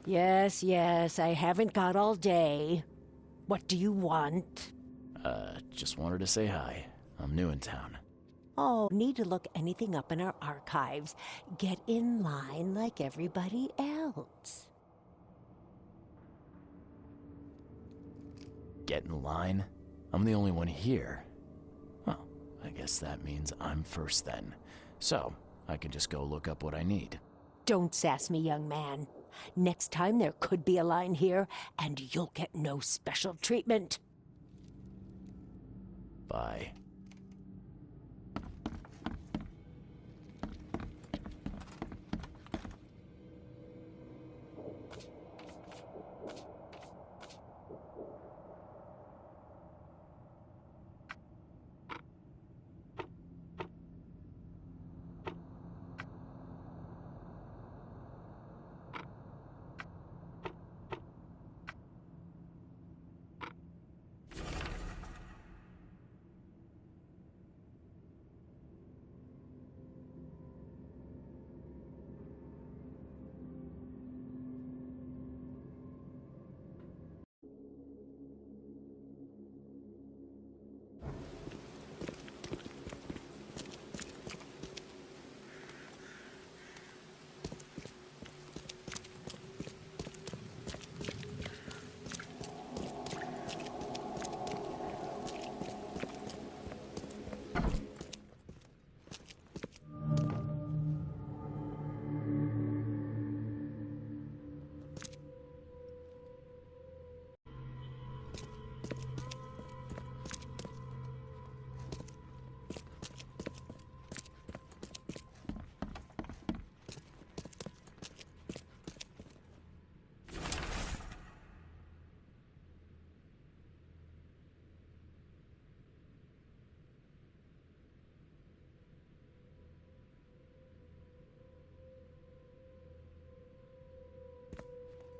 Yes, yes, I haven't got all day. What do you want? Just wanted to say hi. I'm new in town. Oh, need to look anything up in our archives. Get in line like everybody else. Get in line? I'm the only one here. Well, I guess that means I'm first then. So, I can just go look up what I need. Don't sass me, young man. Next time there could be a line here, and you'll get no special treatment. Bye.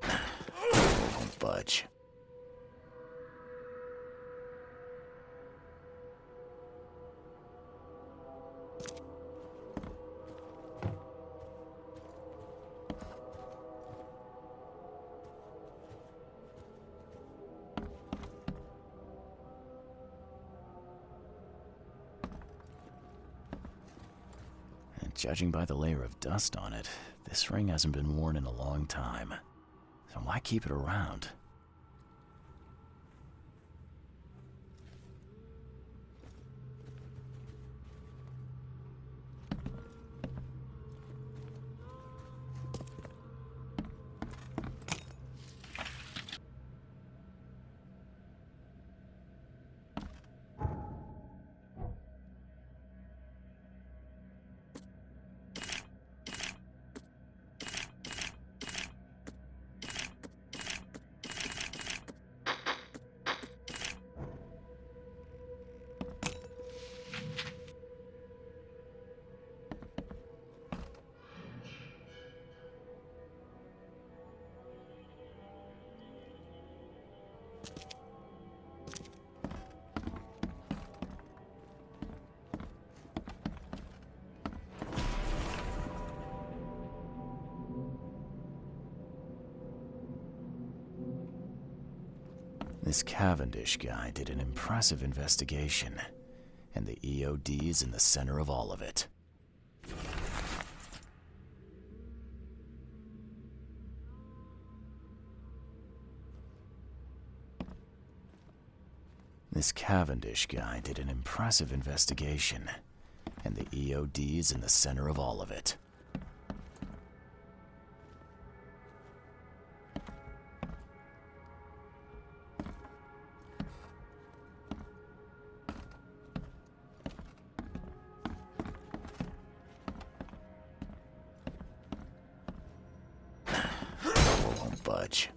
Won't budge. And judging by the layer of dust on it, this ring hasn't been worn in a long time. So why keep it around? This Cavendish guy did an impressive investigation, and the EOD's in the center of all of it. This Cavendish guy did an impressive investigation, and the EOD's in the center of all of it. Won't budge.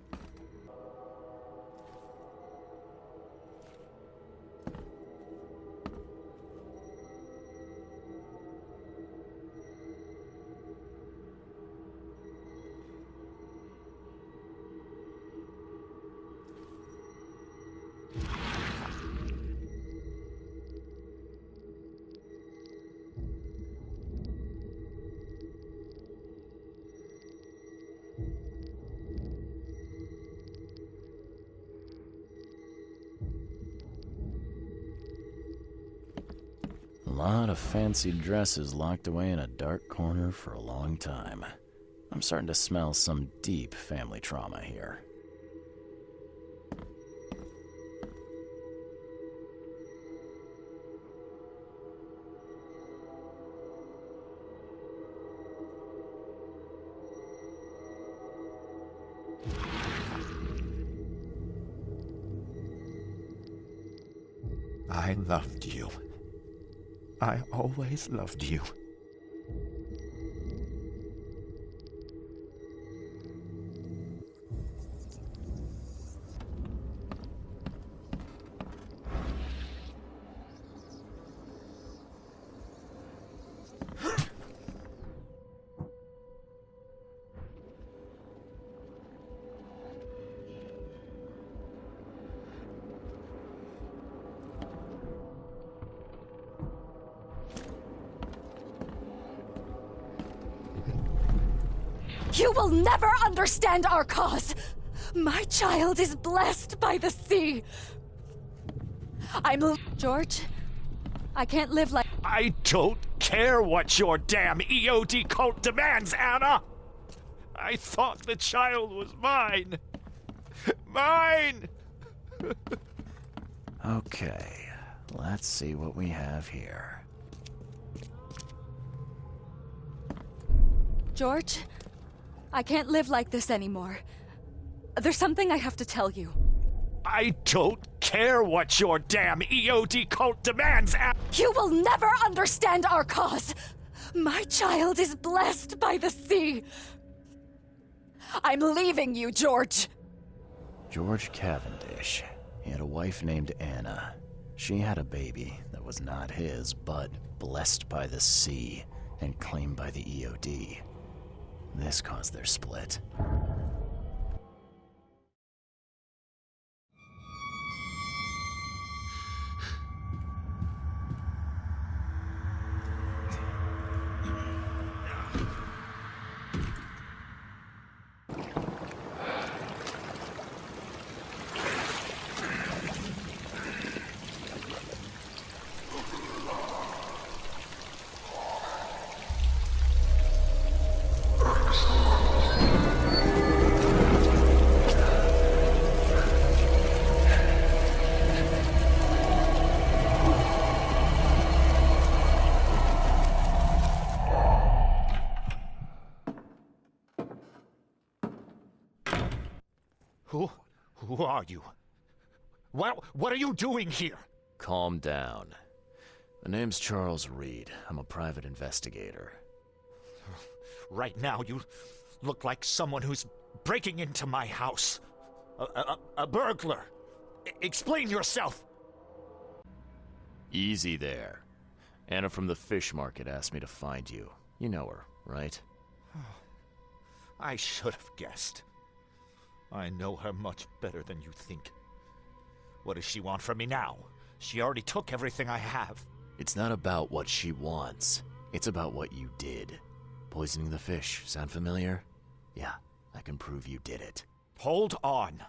lot of fancy dresses locked away in a dark corner for a long time. I'm starting to smell some deep family trauma here. I loved you. I always loved you. You will never understand our cause! My child is blessed by the sea! George, I can't live like— I don't care what your damn EOD cult demands, Anna! I thought the child was mine! Mine! Okay, let's see what we have here. George, I can't live like this anymore. There's something I have to tell you. I don't care what your damn EOD cult demands, Anna! You will never understand our cause! My child is blessed by the sea! I'm leaving you, George! George Cavendish. He had a wife named Anna. She had a baby that was not his, but blessed by the sea and claimed by the EOD. This caused their split. Who are you? What are you doing here? Calm down. My name's Charles Reed. I'm a private investigator. Right now, you look like someone who's breaking into my house. A burglar. Explain yourself. Easy there. Anna from the fish market asked me to find you. You know her, right? I should have guessed. I know her much better than you think. What does she want from me now? She already took everything I have. It's not about what she wants. It's about what you did. Poisoning the fish. Sound familiar? Yeah, I can prove you did it. Hold on.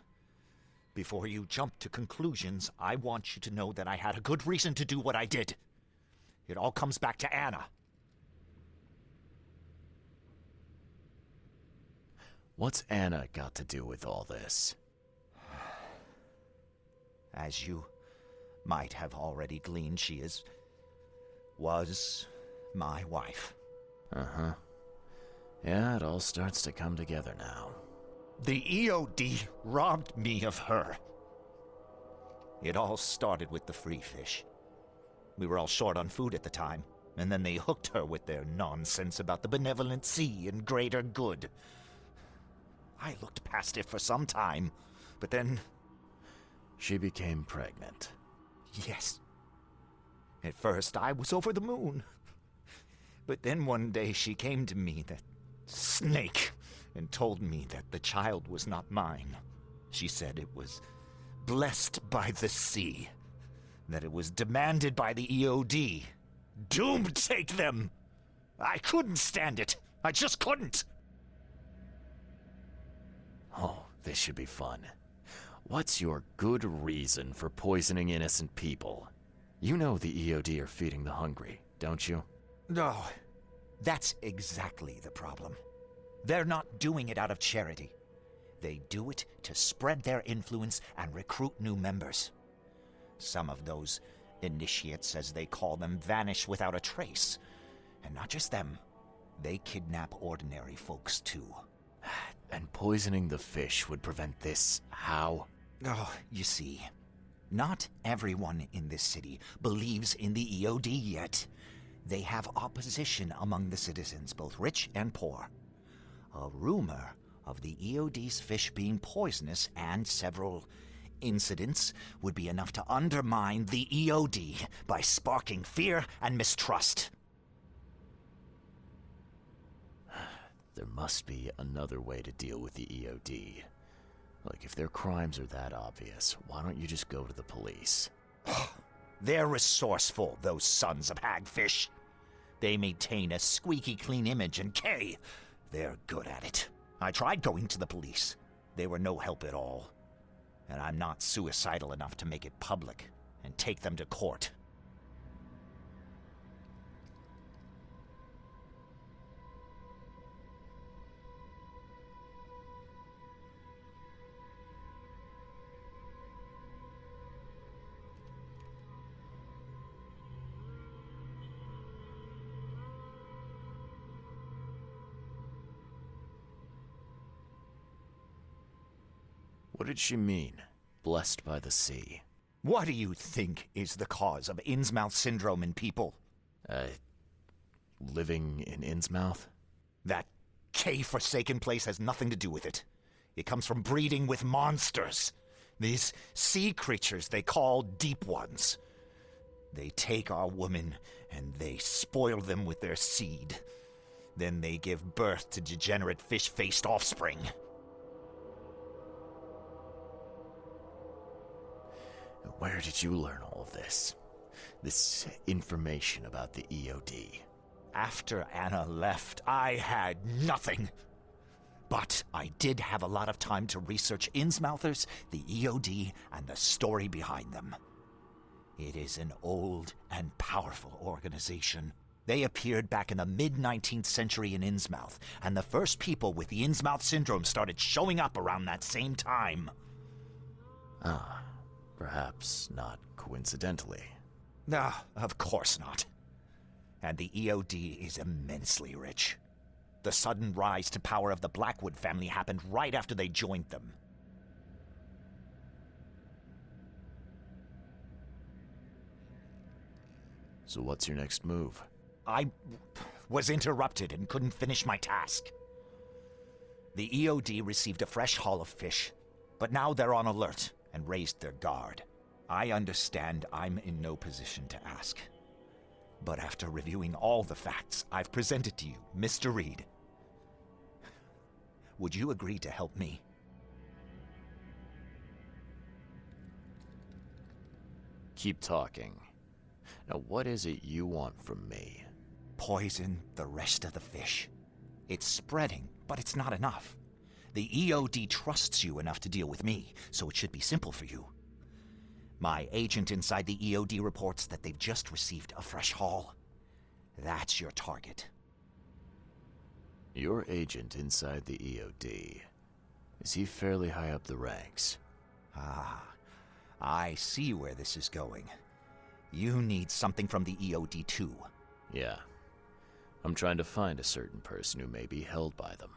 Before you jump to conclusions, I want you to know that I had a good reason to do what I did. It all comes back to Anna. What's Anna got to do with all this? As you might have already gleaned, she was my wife. Uh-huh. Yeah, it all starts to come together now. The EOD robbed me of her. It all started with the free fish. We were all short on food at the time, and then they hooked her with their nonsense about the benevolent sea and greater good. I looked past it for some time, but then... She became pregnant. Yes. At first, I was over the moon. But then one day she came to me, that snake, and told me that the child was not mine. She said it was blessed by the sea, that it was demanded by the EOD. Doomed take them! I couldn't stand it. I just couldn't. Oh, this should be fun. What's your good reason for poisoning innocent people? You know the EOD are feeding the hungry. don't you? No, that's exactly the problem. They're not doing it out of charity. They do it to spread their influence and recruit new members. Some of those initiates, as they call them, vanish without a trace. And not just them, they kidnap ordinary folks too. And poisoning the fish would prevent this. How? Oh, you see, not everyone in this city believes in the EOD yet. They have opposition among the citizens, both rich and poor. A rumor of the EOD's fish being poisonous and several incidents would be enough to undermine the EOD by sparking fear and mistrust. There must be another way to deal with the EOD. Like, if their crimes are that obvious, why don't you just go to the police? They're resourceful, those sons of hagfish. They maintain a squeaky clean image, and they're good at it. I tried going to the police. They were no help at all. And I'm not suicidal enough to make it public and take them to court. What did she mean? Blessed by the sea. What do you think is the cause of Innsmouth syndrome in people? Living in Innsmouth? That K-forsaken place has nothing to do with it. It comes from breeding with monsters. These sea creatures they call Deep Ones. They take our women and they spoil them with their seed. Then they give birth to degenerate fish-faced offspring. Where did you learn all of this? This information about the EOD? After Anna left, I had nothing. But I did have a lot of time to research Innsmouthers, the EOD, and the story behind them. It is an old and powerful organization. They appeared back in the mid-19th century in Innsmouth, and the first people with the Innsmouth syndrome started showing up around that same time. Ah, perhaps not coincidentally. No, of course not. And the EOD is immensely rich. The sudden rise to power of the Blackwood family happened right after they joined them. So what's your next move? I was interrupted and couldn't finish my task. The EOD received a fresh haul of fish, but now they're on alert and raised their guard. I understand I'm in no position to ask. But after reviewing all the facts I've presented to you, Mr. Reed, would you agree to help me? Keep talking. Now, what is it you want from me? Poison the rest of the fish. It's spreading, but it's not enough. The EOD trusts you enough to deal with me, so it should be simple for you. My agent inside the EOD reports that they've just received a fresh haul. That's your target. Your agent inside the EOD. Is he fairly high up the ranks? Ah, I see where this is going. You need something from the EOD too. Yeah. I'm trying to find a certain person who may be held by them.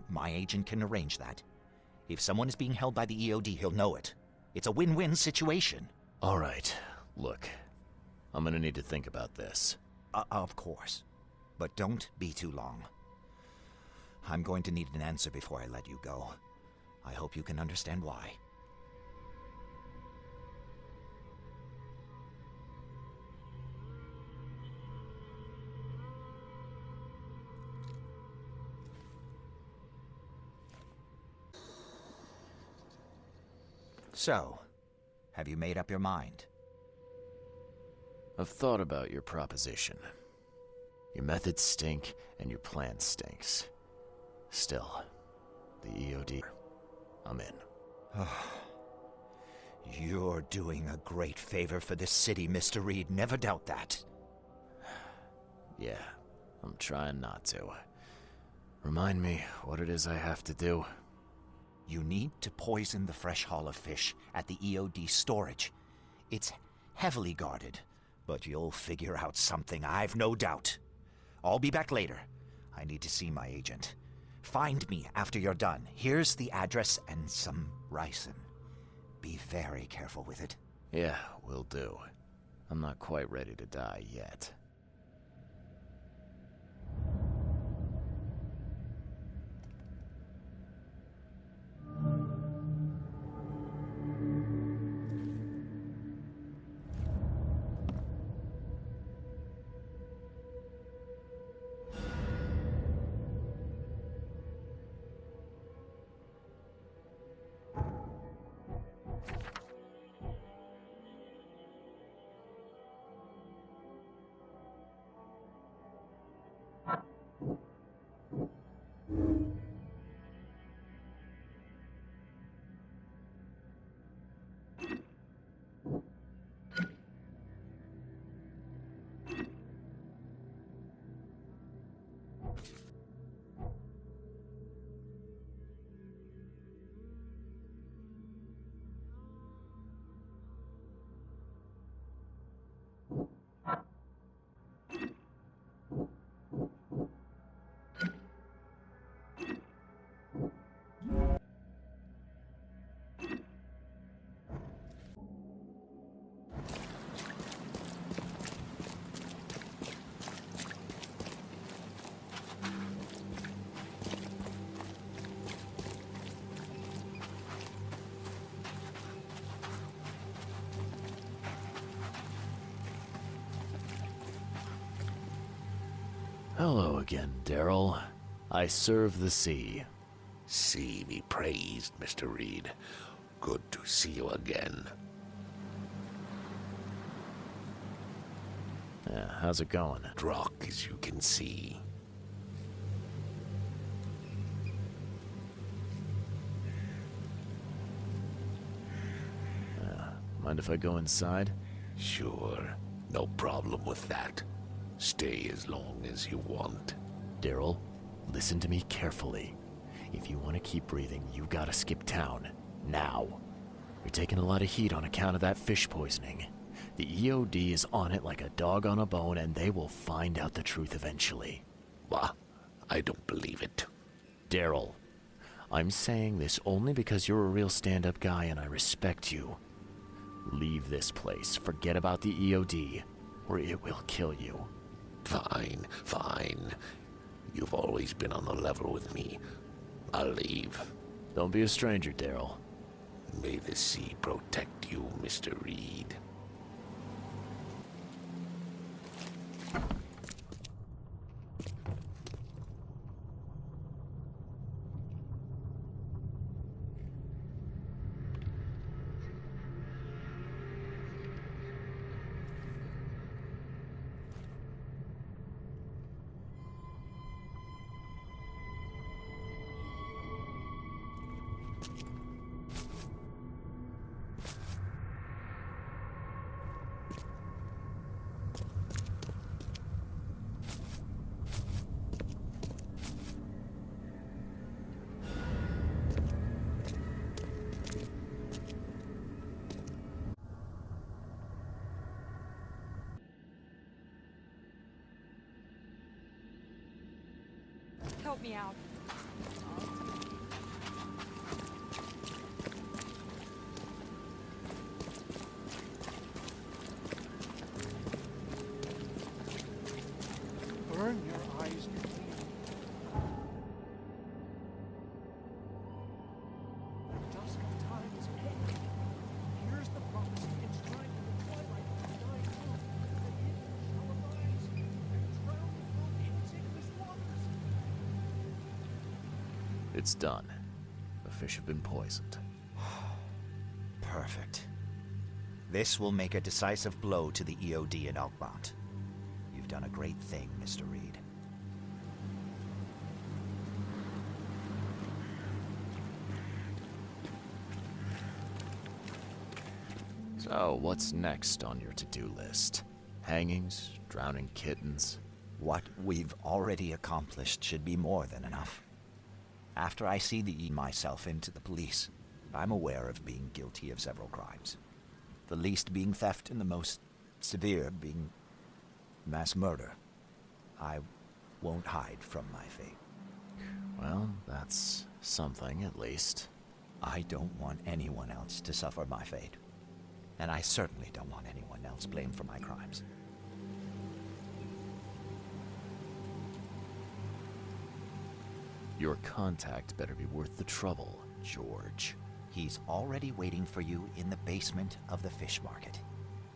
My agent can arrange that. If someone is being held by the EOD, he'll know it. It's a win-win situation. All right. Look, I'm gonna need to think about this. Of course. But don't be too long. I'm going to need an answer before I let you go. I hope you can understand why. So, have you made up your mind? I've thought about your proposition. Your methods stink, and your plan stinks. Still, the EOD, I'm in. You're doing a great favor for this city, Mr. Reed. Never doubt that. Yeah, I'm trying not to. Remind me what it is I have to do. You need to poison the fresh haul of fish at the EOD storage. It's heavily guarded, but you'll figure out something, I've no doubt. I'll be back later. I need to see my agent. Find me after you're done. Here's the address and some ricin. Be very careful with it. Yeah, will do. I'm not quite ready to die yet. Hello again, Daryl. I serve the sea. Sea be praised, Mr. Reed. Good to see you again. Yeah, how's it going? Drock, as you can see. Mind if I go inside? Sure, no problem with that. Stay as long as you want. Daryl, listen to me carefully. If you want to keep breathing, you gotta skip town. Now. You're taking a lot of heat on account of that fish poisoning. The EOD is on it like a dog on a bone, and they will find out the truth eventually. Bah, I don't believe it. Daryl, I'm saying this only because you're a real stand-up guy and I respect you. Leave this place. Forget about the EOD, or it will kill you. Fine, fine. You've always been on the level with me. I'll leave. Don't be a stranger, Daryl. May the sea protect you, Mr. Reed. Help me out. Burn your eyes to clean. The dusk of time is ending. Here's the prophecy enshrined in the twilight of the dying moon. The hidden shall arise and drown the world in its ignis waters. It's done. The fish have been poisoned. Perfect. This will make a decisive blow to the EOD in Oakmont. You've done a great thing, Mr. Reed. So, what's next on your to-do list? Hangings? Drowning kittens? What we've already accomplished should be more than enough. After I see myself into the police, I'm aware of being guilty of several crimes. The least being theft and the most severe being mass murder. I won't hide from my fate. Well, that's something, at least. I don't want anyone else to suffer my fate. And I certainly don't want anyone else blamed for my crimes. Your contact better be worth the trouble, George. He's already waiting for you in the basement of the fish market.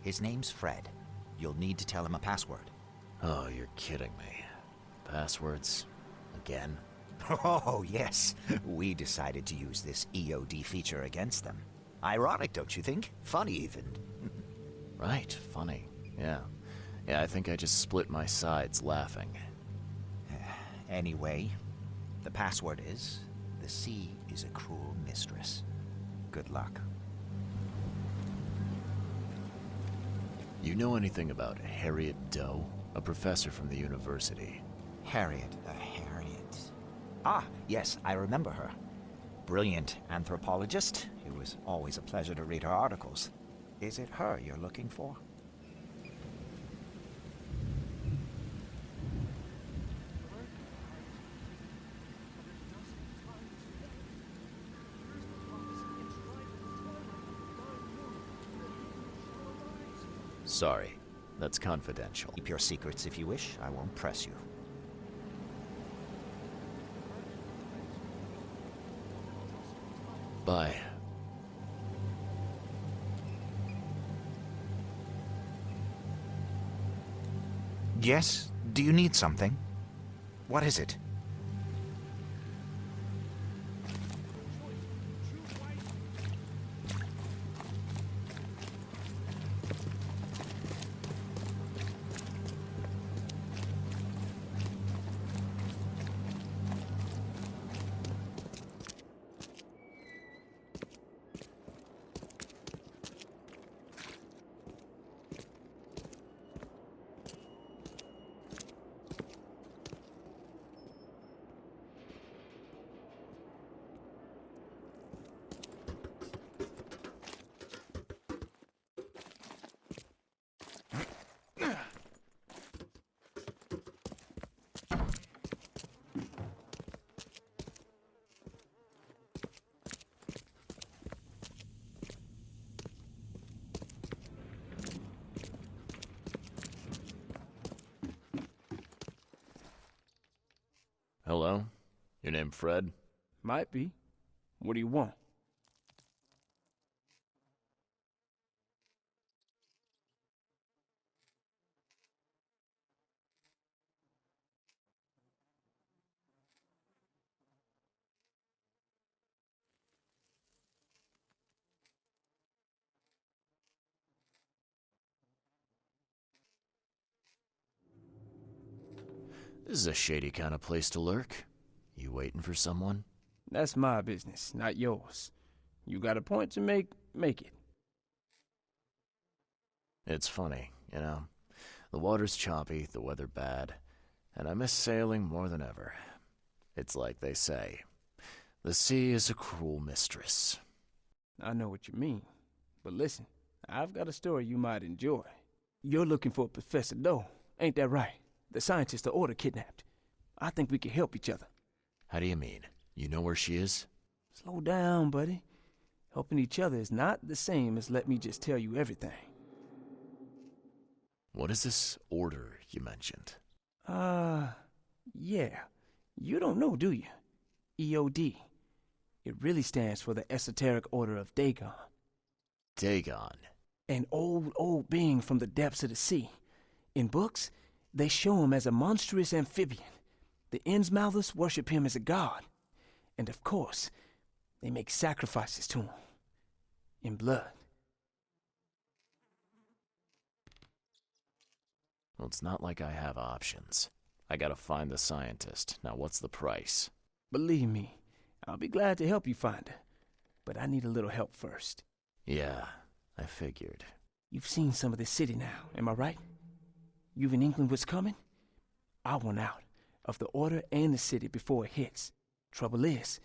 His name's Fred. You'll need to tell him a password. Oh, you're kidding me. Passwords? Again? Oh, yes. We decided to use this EOD feature against them. Ironic, don't you think? Funny, even. Right, funny. Yeah. Yeah, I think I just split my sides laughing. Anyway, the password is, the sea is a cruel mistress. Good luck. You know anything about Harriet Doe? A professor from the university. Harriet. Ah, yes, I remember her. Brilliant anthropologist. It was always a pleasure to read her articles. Is it her you're looking for? Sorry, that's confidential. Keep your secrets if you wish. I won't press you. Bye. Yes? Do you need something? What is it? Hello? Your name Fred? Might be. What do you want? This is a shady kind of place to lurk. You waiting for someone? That's my business, not yours. You got a point to make it. It's funny, you know. The water's choppy, the weather bad, and I miss sailing more than ever. It's like they say, the sea is a cruel mistress. I know what you mean. But listen, I've got a story you might enjoy. You're looking for Professor Doe, ain't that right? The scientist the Order kidnapped. I think we can help each other. How do you mean? You know where she is? Slow down, buddy. Helping each other is not the same as let me just tell you everything. What is this order you mentioned? Yeah. You don't know, do you? EOD. It really stands for the Esoteric Order of Dagon. Dagon. An old being from the depths of the sea. In books, they show him as a monstrous amphibian. The Innsmouthers worship him as a god. And of course, they make sacrifices to him. In blood. Well, it's not like I have options. I gotta find the scientist. Now, what's the price? Believe me, I'll be glad to help you find her. But I need a little help first. Yeah, I figured. You've seen some of this city now, am I right? You've an inkling what's coming? I want out of the Order and the city before it hits. Trouble is,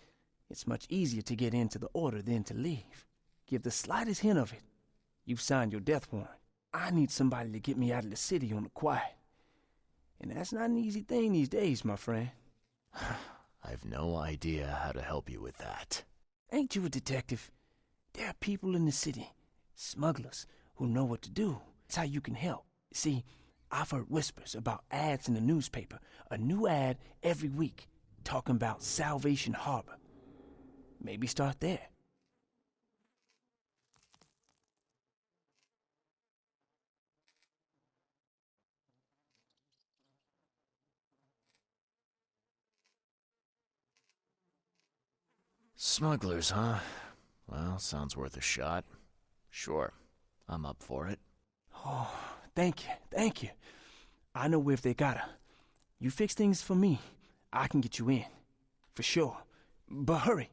it's much easier to get into the Order than to leave. Give the slightest hint of it, you've signed your death warrant. I need somebody to get me out of the city on the quiet. And that's not an easy thing these days, my friend. I've no idea how to help you with that. Ain't you a detective? There are people in the city, smugglers, who know what to do. It's how you can help. See, I've heard whispers about ads in the newspaper. A new ad every week, talking about Salvation Harbor. Maybe start there. Smugglers, huh? Well, sounds worth a shot. Sure, I'm up for it. Oh, thank you. I know if they gotta. You fix things for me, I can get you in. For sure. But hurry.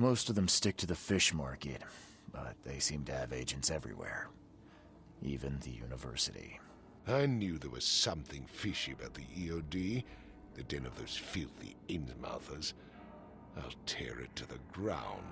Most of them stick to the fish market, but they seem to have agents everywhere. Even the university. I knew there was something fishy about the EOD, the den of those filthy Innsmouthers. I'll tear it to the ground.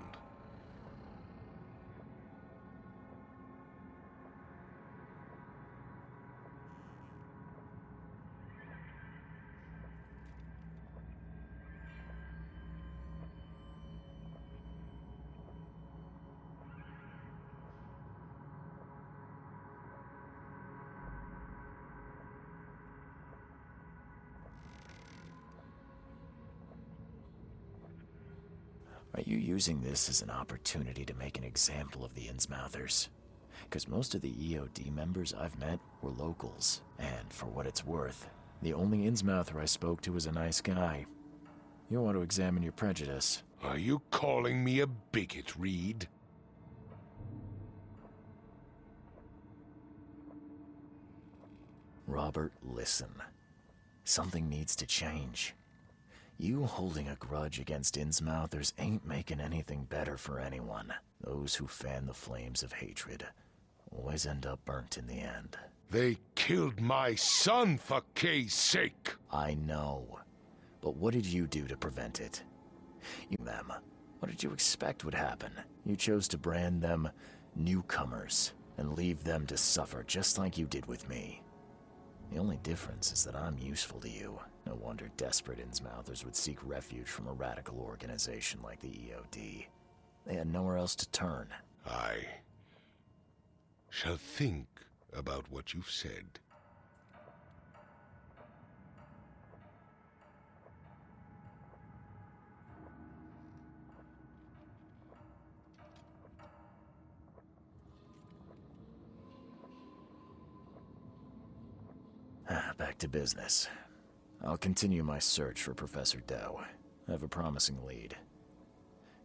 Are you using this as an opportunity to make an example of the Innsmouthers? Because most of the EOD members I've met were locals, and for what it's worth, the only Innsmouther I spoke to was a nice guy. You'll want to examine your prejudice. Are you calling me a bigot, Reed? Robert, listen. Something needs to change. You holding a grudge against Innsmouthers ain't making anything better for anyone. Those who fan the flames of hatred always end up burnt in the end. They killed my son, for Kay's sake! I know. But what did you do to prevent it? Them. What did you expect would happen? You chose to brand them newcomers and leave them to suffer just like you did with me. The only difference is that I'm useful to you. No wonder desperate Innsmouthers would seek refuge from a radical organization like the EOD. They had nowhere else to turn. I shall think about what you've said. back to business. I'll continue my search for Professor Doe. I have a promising lead.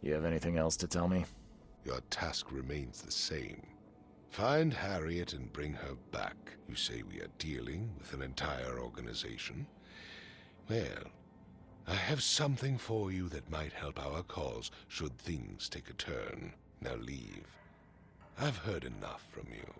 You have anything else to tell me? Your task remains the same. Find Harriet and bring her back. You say we are dealing with an entire organization? Well, I have something for you that might help our cause should things take a turn. Now leave. I've heard enough from you.